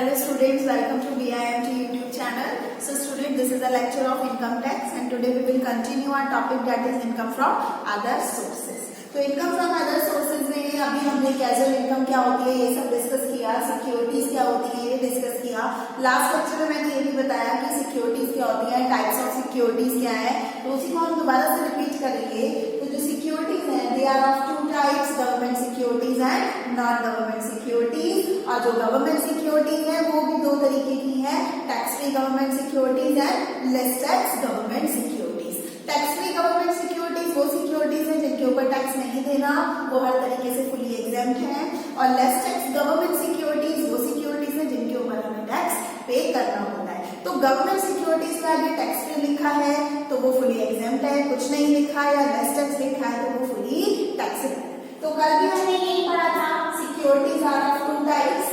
Hello students, welcome to BIMT YouTube channel. So students, this is a lecture of income tax and today we will continue our topic that is income from other sources. तो income from other sources में अभी हमने casual income क्या होती है ये सब discuss किया, सिक्योरिटीज क्या होती है ये डिस्कस किया। लास्ट लेक्चर में मैंने ये भी बताया कि सिक्योरिटीज क्या होती है, टाइप्स ऑफ सिक्योरिटीज क्या है, तो उसी को हम दोबारा से रिपीट करेंगे। तो जो सिक्योरिटीज है they are of two types, government securities and non government securities. और जो गवर्नमेंट सिक्योरिटीज है वो भी दो तरीके की है, tax free government securities and less tax government securities. Tax free government securities वो सिक्योरिटीज है जिनके ऊपर टैक्स नहीं देना, वो हर तरीके से फुली एग्जेम्प्ट है। और लेस टैक्स गवर्नमेंट सिक्योरिटीज वो सिक्योरिटीज है जिनके ऊपर हमें टैक्स पे करना होता है। तो गवर्नमेंट सिक्योरिटीज का आगे टैक्स फ्री लिखा है तो वो फुली एग्जेम्प्ट है, कुछ नहीं लिखा या लेस टैक्स लिखा है तो वो फुली टैक्सेबल है। तो कल भी हमने यही पढ़ा था, securities are of two types,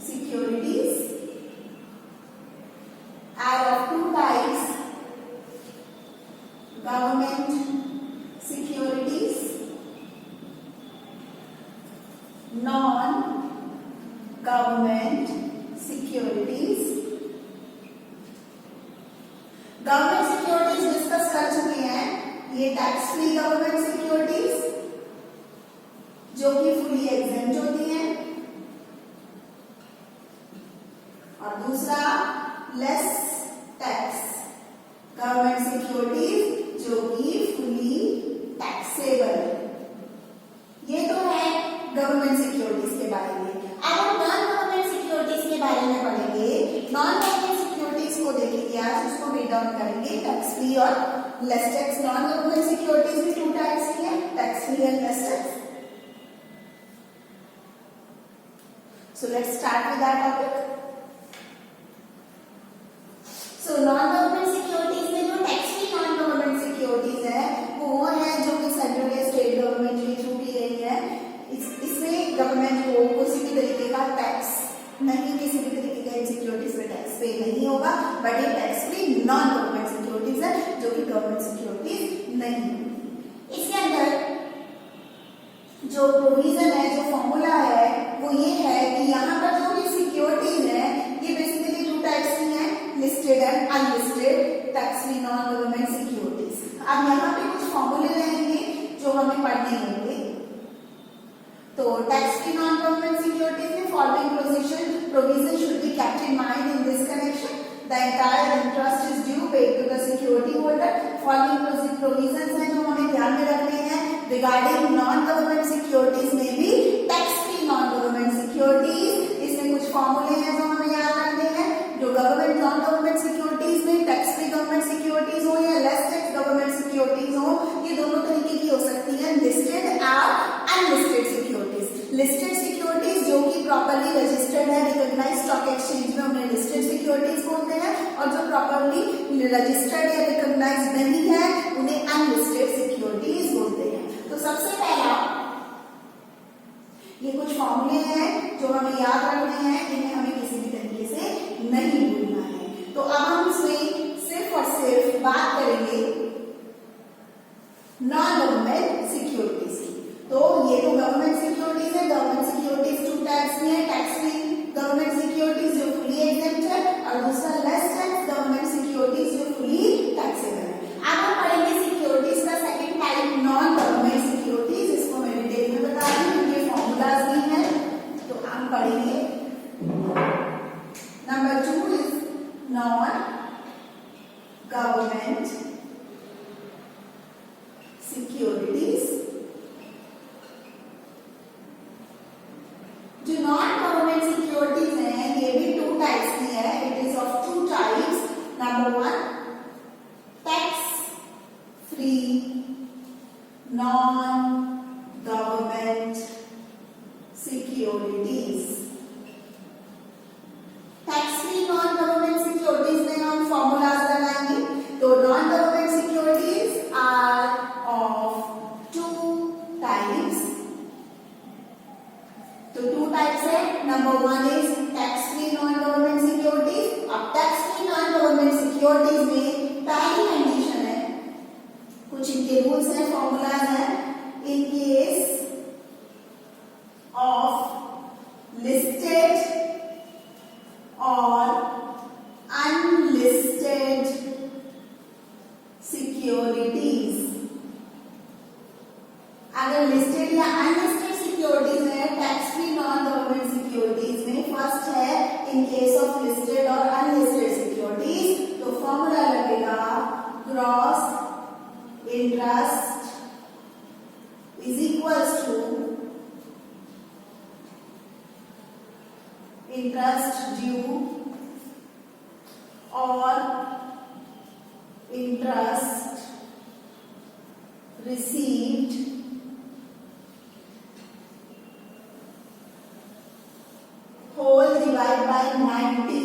securities are of two types, government securities, non government securities। Government securities discuss कर चुके हैं, ये टैक्स फ्री गवर्नमेंट सिक्योरिटीज जो कि फुली एग्जेम्प्ट होती हैं, और दूसरा लेस टैक्स गवर्नमेंट सिक्योरिटीज जो कि फुली टैक्सेबल। ये तो है गवर्नमेंट सिक्योरिटीज के बारे में। अब हम नॉन गवर्नमेंट सिक्योरिटीज के बारे में पढ़ेंगे। नॉन गवर्नमेंट सिक्योरिटीज को देखेंगे आज, उसको ब्रेक डाउन करेंगे, टैक्स फ्री और less tax. Non government securities भी टू टाइप्स की है, tax free and less tax. So let's start with that topic. So non government securities में जो tax free non government securities है वो है जो कि सेंट्रल या स्टेट गवर्नमेंट के थ्रू की गई है। इसमें गवर्नमेंट को किसी भी तरीके का टैक्स नहीं, किसी भी तरीके का इन सिक्योरिटीज में टैक्स पे नहीं होगा, बट ये tax free non government securities है जो कि गवर्नमेंट सिक्योरिटीज नहीं है। इसके अंदर जो प्रोविजन है, जो फॉर्मूला है वो ये है कि यहाँ पर जो भी सिक्योरिटीज है ये बेसिकली टू टाइप्स की है, listed and unlisted tax free non government securities. अब यहाँ पे कुछ फॉर्मूले रहेंगे जो हमें पढ़ने होंगे। तो tax free non government securities में following provision should be kept in mind in this connection. The entire interest is due paid to the security holder. Following provisions हैं जो हमें ध्यान में रखने हैं रिगार्डिंग नॉन गवर्नमेंट सिक्योरिटीज में भी tax free non government securities. इसमें कुछ फॉर्मूले हैं जो हमें याद रखने हैं। जो गवर्नमेंट नॉन गवर्नमेंट सिक्योरिटीज में टैक्स फ्री गवर्नमेंट सिक्योरिटीज हो या लेस टैक्स गवर्नमेंट सिक्योरिटीज हो, ये दोनों तरीके की हो सकती है, लिस्टेड और अनलिस्टेड सिक्योरिटीज। लिस्टेड सिक्योरिटीज जो कि प्रॉपर्ली रजिस्टर्ड है रिकॉग्नाइज्ड स्टॉक एक्सचेंज में, उन्हें लिस्टेड सिक्योरिटीज बोलते हैं, और जो प्रॉपर्ली रजिस्टर्ड या रिकॉग्नाइज्ड नहीं है उन्हें अनलिस्टेड सिक्योरिटीज बोलते हैं। तो सबसे पहला ये कुछ फॉर्मूले हैं जो हमें याद रखने हैं, इन्हें हमें किसी भी तरीके से नहीं भूलना है। तो अब हम इसमें सिर्फ और सिर्फ बात करेंगे नॉन गवर्नमेंट सिक्योरिटीज की। तो ये तो गवर्नमेंट सिक्योरिटीज है, गवर्नमेंट सिक्योरिटीज टू टाइप्स में है, टैक्स फ्री गवर्नमेंट सिक्योरिटीज जो फुली एग्जेम्प्ट है, और दूसरा लेस टैक्स गवर्नमेंट सिक्योरिटीज जो फुली टैक्सेबल है। अब हम पढ़ेंगे सिक्योरिटीज का second type non government securities. इसको मैं डिटेल में बता रही हूँ, ये फॉर्मूलाज भी हैं तो हम पढ़ेंगे। Number 2 is non government securities. जो नॉन गवर्नमेंट सिक्योरिटीज हैं ये भी टू टाइप्स की है, it is of two types. Number 1 tax free non government securities. Tax free non government securities में हम फॉर्मूलाज लगाएंगे। तो नॉन फर्स्ट है इन केस ऑफ लिस्टेड और अनलिस्टेड सिक्योरिटीज, तो फॉर्मूला लगेगा gross interest is equals to interest due और interest received whole divided by 90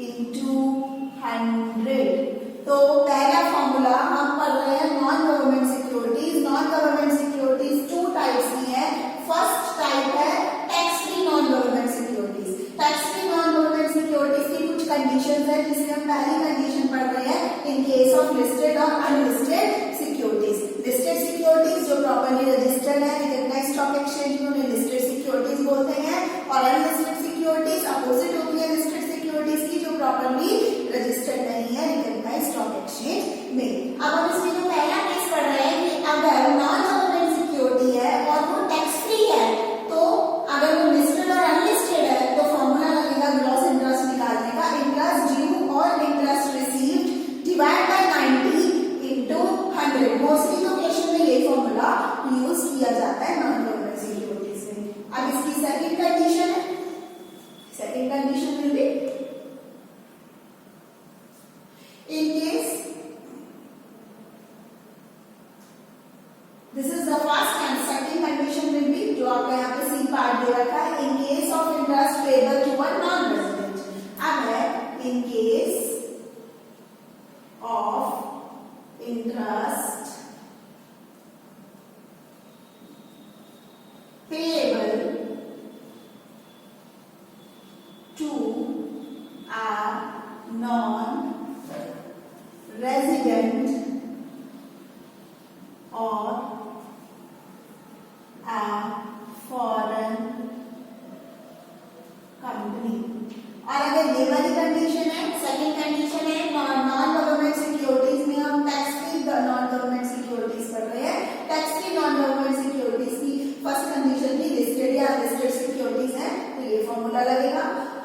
into 100। तो पहला फॉर्मूला हम पढ़ रहे हैं non government securities. Non government securities to types की है। फर्स्ट टाइप है tax free non government securities. Tax free non government securities की कुछ कंडीशंस है, जिसमें हम पहली कंडीशन पढ़ रहे हैं इन केस ऑफ लिस्टेड और अनलिस्टेड सिक्योरिटीज। लिस्टेड सिक्योरिटीज जो प्रॉपर्ली रजिस्टर्ड है रिकॉग्नाइज्ड स्टॉक एक्सचेंज में, उन्हें लिस्टेड सिक्योरिटीज बोलते हैं। और अनलिस्टेड सिक्योरिटीज अपोजिट होती है लिस्टेड सिक्योरिटीज की, जो प्रॉपर्ली रजिस्टर्ड नहीं है रिकॉग्नाइज्ड स्टॉक एक्सचेंज में। अब हम इसमें जो पहला केस पढ़ रहे हैं कि अगर नॉन गवर्नमेंट सिक्योरिटी है और वो टैक्स फ्री है, तो अगर वो लिस्टेड और अनलिस्टेड है तो फॉर्मूला लगेगा ग्रॉस इंटरेस्ट निकालने का, इंटरेस्ट ड्यू और interest received divide by 90 into 100। Mostly तो क्वेश्चन में ये फॉर्मूला यूज किया जाता है नॉन गवर्नमेंट सिक्योरिटीज में। अब इसकी सेकंड कंडीशन है, second condition will be in case, this is the first and second condition will be जो आपका यहाँ पे सी पार्ट दे रखा है, in case of interest payable to a non resident. अब है in case of interest payable to a non-resident or a foreign company। और अगर ये वाली कंडीशन है, सेकंड कंडीशन है नॉन गवर्नमेंट सिक्योरिटीज में हम tax free non government securities पढ़ रहे हैं। Tax free non government securities की फर्स्ट कंडीशन भी लिस्टेड या अनलिस्टेड सिक्योरिटीज है, तो ये फॉर्मूला लगेगा।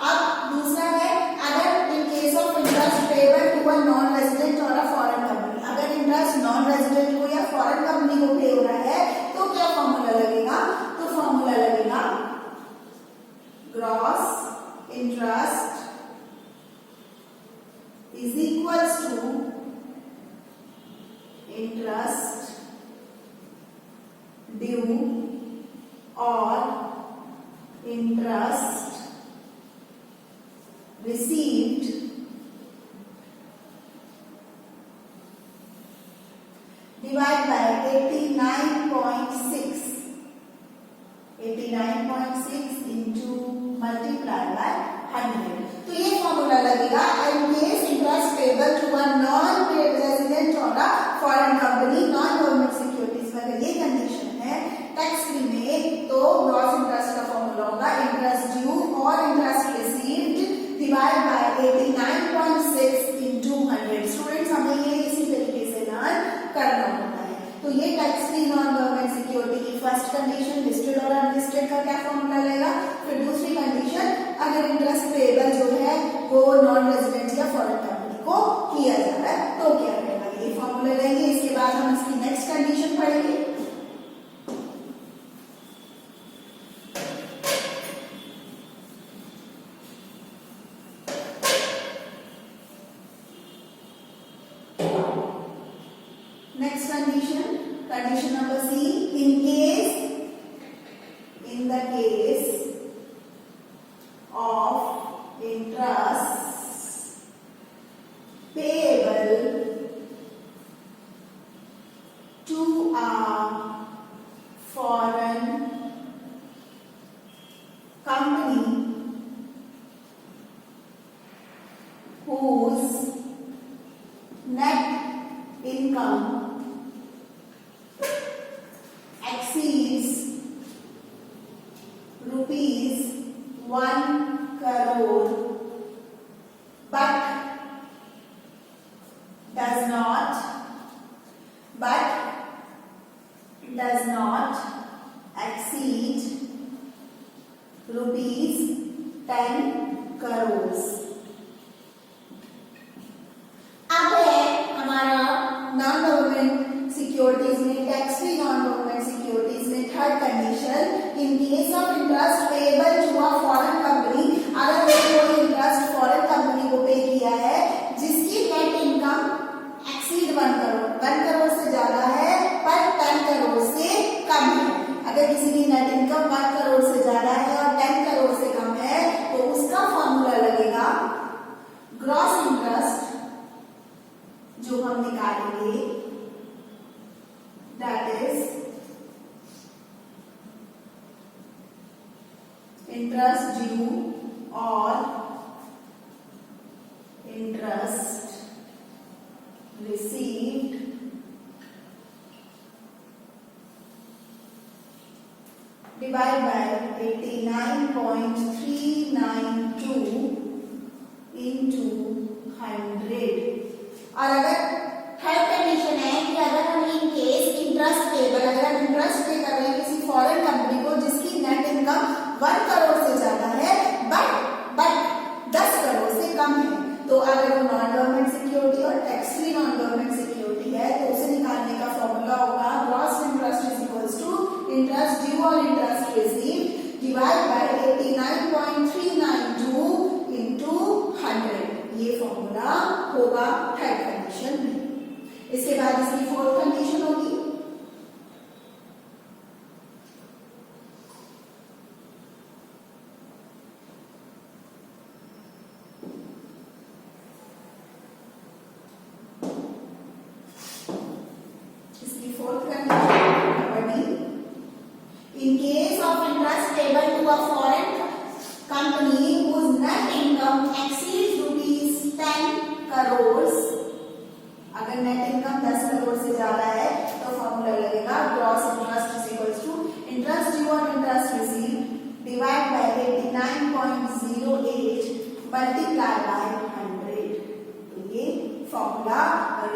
अब दूसरा है अगर in case of interest payable to a non resident और अ फॉरेन कंपनी, अगर इंटरेस्ट नॉन रेजिडेंट को या फॉरेन कंपनी को पे हो रहा है तो क्या फॉर्मूला लगेगा, तो फॉर्मूला लगेगा gross interest is equals to interest due or interest received divided by 89.6 into multiplied by 100। तो ये फॉर्मूला लगेगा in case interest payable to a non resident और a foreign company. Non government securities में अगर ये condition है tax free में, तो ग्रॉस इंटरेस्ट का फॉर्मूला होगा इंटरेस्ट ड्यू और interest received divide by 89.6 into 100। Students हमें ये इसी तरीके से लर्न करना होता है। तो ये tax free non government security की फर्स्ट कंडीशन लिस्टेड और अनलिस्टेड का क्या फॉर्मूला लेगा। फिर दूसरी कंडीशन अगर इंटरेस्ट पेबल जो है वो नॉन रेजिडेंट या फॉरेन कंपनी को किया जा रहा है तो क्या रहेगा, ये फॉर्मूला लेंगे। इसके बाद हम इसकी नेक्स्ट कंडीशन पढ़ेंगे। Next condition, condition number C, in the case of interest payable to a foreign company whose net income exceeds rupees 1 crore 10 crore. अब है हमारा नॉन गवर्नमेंट सिक्योरिटीज में, tax free non government securities में third condition, in case of interest payable to a foreign company, अगर कोई interest foreign company को पे किया है जिसकी net income exceed 1 crore, 1 crore से ज्यादा है पर 10 करोड़ से कम है। अगर किसी की नेट इनकम 1 करोड़ से ज्यादा है और 10 करोड़ से कम है तो उसका फॉर्मूला लगेगा ग्रॉस इंटरेस्ट जो हम निकालेंगे, दैट इज इंटरेस्ट ड्यू और interest received divided by 89.392 into 100। और अगर थर्ड कंडीशन है कि अगर हम इन केस इंटरेस्ट पेबल, अगर हम इंटरेस्ट पे कर रहे हैं किसी फॉरेन कंपनी को जिसकी नेट इनकम 1 करोड़ से ज्यादा है बट 10 करोड़ से कम है, तो अगर वो नॉन गवर्नमेंट सिक्योरिटी और tax free non government security है तो उसे निकालने का फॉर्मूला होगा gross interest is equals to interest due और interest received divide by 89.392 into 100। ये फॉर्मूला होगा थर्ड कंडीशन में। इसके बाद इसकी फोर्थ कंडीशन होगी, in case of interest payable to a foreign company whose net income exceeds rupees 10 crores, अगर net income 10 crore से ज्यादा है तो फॉर्मूला लगेगा gross interest is equals to interest due और interest received divide by 89.08 multiply by 100। तो ये formula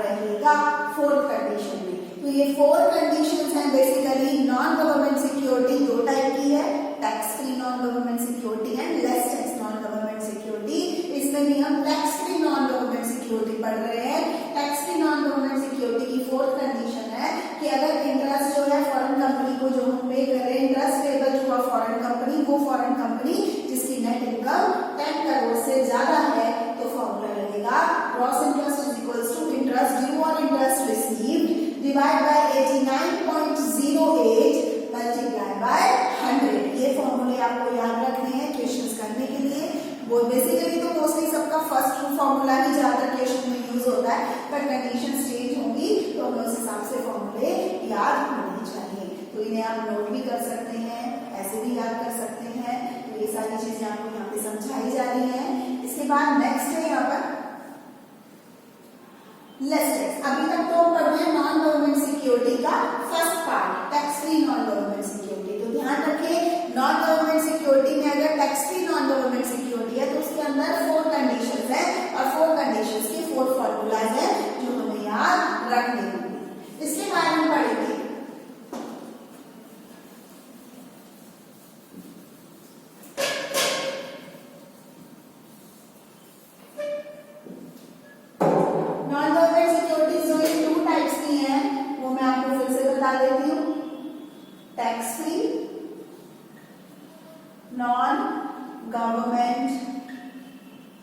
रहेगा फोर्थ कंडीशन में। तो ये 4 कंडीशंस हैं basically non government security, 2 type की है, tax free non government security and less tax non government security. इसमें भी हम tax free non government security पढ़ रहे हैं। Tax free non government security की फोर्थ कंडीशन है कि अगर इंटरेस्ट जो है फॉरेन कंपनी को जो हम पे कर रहे हैं, interest payable to a foreign company, वो फॉरेन कंपनी जिसकी नेट इनकम 10 करोड़ से ज्यादा है तो फॉर्मूला लगेगा gross interest is equals to interest due और interest received divide by 89.08 multiply by 100। ये फॉर्मूले आपको याद रखने हैं क्वेश्चंस करने के लिए। वो बेसिकली तो मोस्टली सबका फर्स्ट फॉर्मूला ही ज्यादा क्वेश्चन में यूज होता है, पर कंडीशन चेंज होंगी तो हमें उस हिसाब से फॉर्मूले याद होने चाहिए। तो इन्हें आप नोट भी कर सकते हैं, ऐसे भी याद कर सकते हैं। तो ये सारी चीजें आपको यहाँ पे समझाई जा रही है। इसके बाद नेक्स्ट है यहाँ पर लेस टैक्स। अभी तक तो पढ़ रहे हैं नॉन गवर्नमेंट सिक्योरिटी का first part, tax free non government security. तो ध्यान रखें नॉन गवर्नमेंट सिक्योरिटी में अगर tax free non government security है तो उसके अंदर 4 कंडीशंस हैं और 4 कंडीशंस के 4 फॉर्मूलाज हैं जो हमें याद रखने होंगे। इसके बारे में पढ़ेंगे। Tax free non government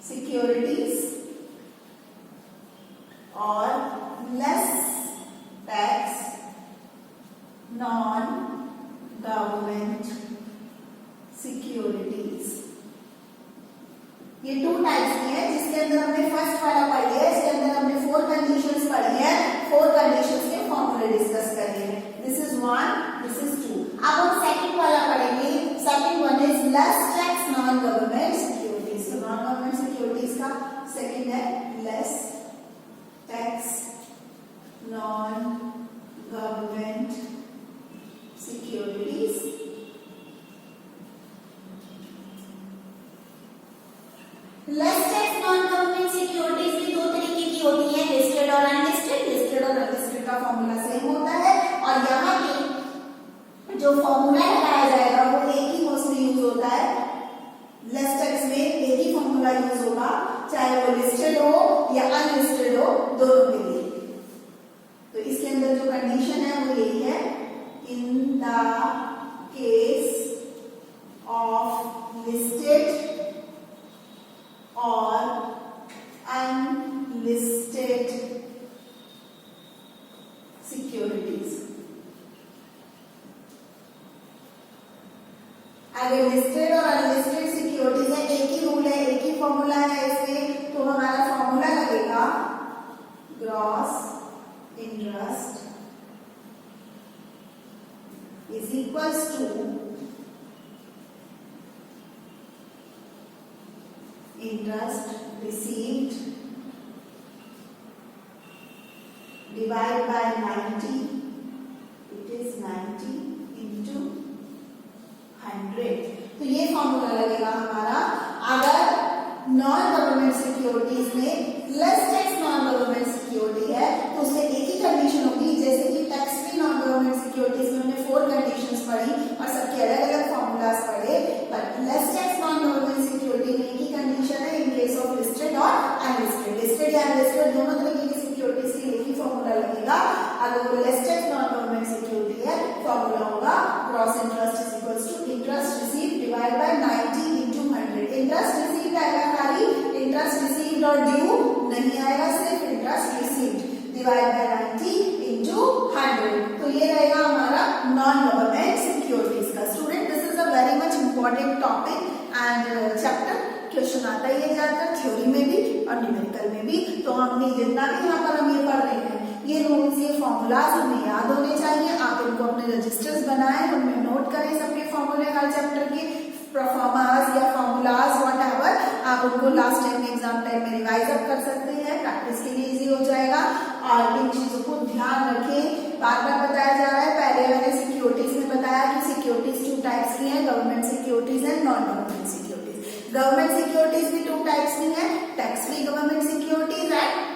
securities और less tax non government securities. ये 2 टाइप्स की है जिसके अंदर हमने फर्स्ट वाला पढ़ी है। इसके अंदर हमने 4 कंडीशंस पढ़ी है, 4 कंडीशंस के फॉर्मूले डिस्कस करेंगे। This is 1, this is 2। अब हम सेकंड वाला पढ़ेंगे। Second one is less tax non government securities. तो नॉन गवर्नमेंट सिक्योरिटीज का सेकंड है less tax non government securities. Less tax non government securities भी 2 तरीके की होती है, लिस्टेड और अनलिस्टेड। लिस्टेड और अनलिस्टेड का फॉर्मूला सेम होता है और यहाँ पे जो फॉर्मूला लगाया जाएगा वो एक ही मोस्टली यूज होता है, लेस टैक्स फॉर्मूला यूज होगा, चाहे वो लिस्टेड हो या अनलिस्टेड हो, दोनों के लिए। तो इसके अंदर जो कंडीशन है वो यही है, इन द केस ऑफ लिस्टेड और अनलिस्टेड सिक्योरिटीज। अगर लिस्टेड और अनलिस्टेड सिक्योरिटीज है, एक ही रूल है, एक ही फॉर्मूला है इसमें, तो हमारा फॉर्मूला लगेगा gross interest is equals to interest received divide by 90, it is 90 into 100। तो ये फॉर्मूला लगेगा हमारा अगर नॉन गवर्नमेंट सिक्योरिटीज में less tax non government security है, तो उसमें एक ही कंडीशन होगी, जैसे कि tax free non government securities में हमने 4 कंडीशंस पढ़ी और सबके अलग अलग फॉर्मूलाज पढ़े, but less tax non government security में एक ही कंडीशन है इन केस ऑफ लिस्टेड और अनलिस्टेड। लिस्टेड या अनलिस्टेड दोनों तरह की सिक्योरिटीज के लिए एक ही फॉर्मूला लगेगा। अगर वो less tax non government security है, फॉर्मूला होगा gross interest is equals to interest received divide by 90 into 100। Interest received आएगा, खाली इंटरेस्ट रिसीव्ड और ड्यू नहीं आएगा, सिर्फ interest received divide by 90 into 100। तो ये रहेगा हमारा नॉन गवर्नमेंट सिक्योरिटीज का। Student, this is a very much important topic and chapter, question आता ही है ज्यादातर थ्योरी में भी और न्यूमेरिकल में भी। तो हमने जितना भी यहाँ पर हम ये पढ़ रहे हैं, ये रूल्स, ये फॉर्मूलाज हमें याद होने चाहिए। आप इनको अपने रजिस्टर्स बनाएं, उनमें नोट करें सबके फॉर्मूले, हर चैप्टर के परफॉर्मास या फॉर्मूलाज वॉट एवर, आप उनको लास्ट टाइम में एग्जाम टाइम में रिवाइज अप कर सकते हैं, प्रैक्टिस के लिए इजी हो जाएगा। और इन चीजों को ध्यान रखें, बार बार बताया जा रहा है। पहले मैंने सिक्योरिटीज में बताया कि सिक्योरिटीज 2 टाइप्स की हैं, government securities and non government securities. Government securities भी 2 टाइप्स की हैं, tax free government securities and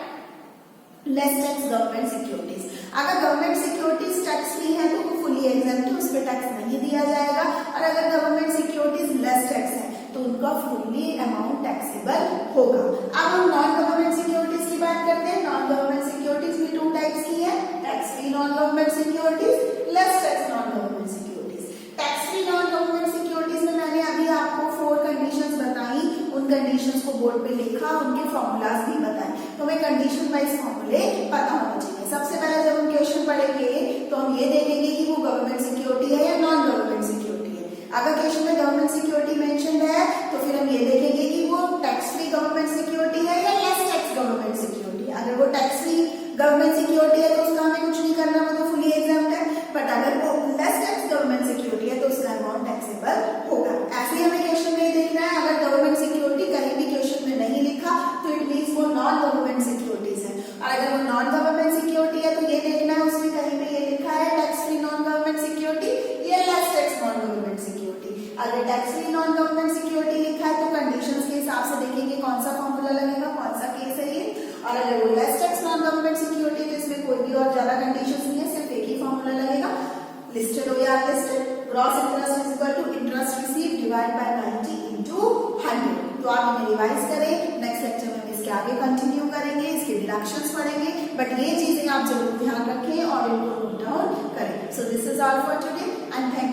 less tax government securities. अगर गवर्नमेंट सिक्योरिटीज टैक्स फ्री है तो वो फुली एग्जेम्प्ट है, उस पर टैक्स नहीं दिया जाएगा। और अगर गवर्नमेंट सिक्योरिटीज लेस टैक्स है तो उनका फुली अमाउंट टैक्सेबल होगा। अब हम नॉन गवर्नमेंट सिक्योरिटीज की बात करते हैं। नॉन गवर्नमेंट सिक्योरिटीज भी 2 टाइप्स की है, tax free non government securities, less tax non government securities. Tax free non government securities में मैंने अभी आपको 4 कंडीशंस बताई, उन कंडीशंस को बोर्ड पे लिखा, उनके फॉर्मूलाज भी बताए, तो हमें कंडीशन वाइज फॉर्मूले पता होना चाहिए। सबसे पहले जब हम क्वेश्चन पढ़ेंगे तो हम ये देखेंगे कि वो गवर्नमेंट सिक्योरिटी है या नॉन गवर्नमेंट सिक्योरिटी है। अगर क्वेश्चन में गवर्नमेंट सिक्योरिटी मेंशन्ड है तो फिर हम ये देखेंगे कि वो टैक्स फ्री गवर्नमेंट सिक्योरिटी है या लेस टैक्स गवर्नमेंट सिक्योरिटी है। अगर वो टैक्स फ्री गवर्नमेंट सिक्योरिटी है तो उसका हमें कुछ नहीं करना, वो तो फुली एग्जाम्प्ट है। बट अगर वो लेस टैक्स गवर्नमेंट सिक्योरिटी है तो उसका अमाउंट टैक्सेबल होगा। ऐसे ही हमें क्वेश्चन में देखना है, अगर गवर्नमेंट सिक्योरिटी कहीं भी क्वेश्चन में नहीं लिखा तो इट मीन्स वो नॉन गवर्नमेंट सिक्योरिटीज है। और अगर वो नॉन गवर्नमेंट सिक्योरिटी है तो ये देखना है उसमें कहीं पे ये लिखा है tax free non government security या less tax non government security. अगर tax free non government security लिखा है तो कंडीशंस के हिसाब से देखेंगे कौन सा फॉर्मूला लगेगा, कौन सा केस है ये। और अगर वो less tax non government security तो इसमें कोई भी और ज्यादा कंडीशंस नहीं है, सिर्फ एक ही फॉर्मूला लगेगा, लिस्टेड हो या unlisted. Gross interest is equal to interest received divide by 90 into 100। तो आप इन्हें रिवाइज करें, नेक्स्ट लेक्चर में हम इसके आगे कंटिन्यू करेंगे, इसके डिडक्शंस पढ़ेंगे, बट ये चीजें आप जरूर ध्यान रखें और इनको नोट डाउन करें। So this is all for today and thank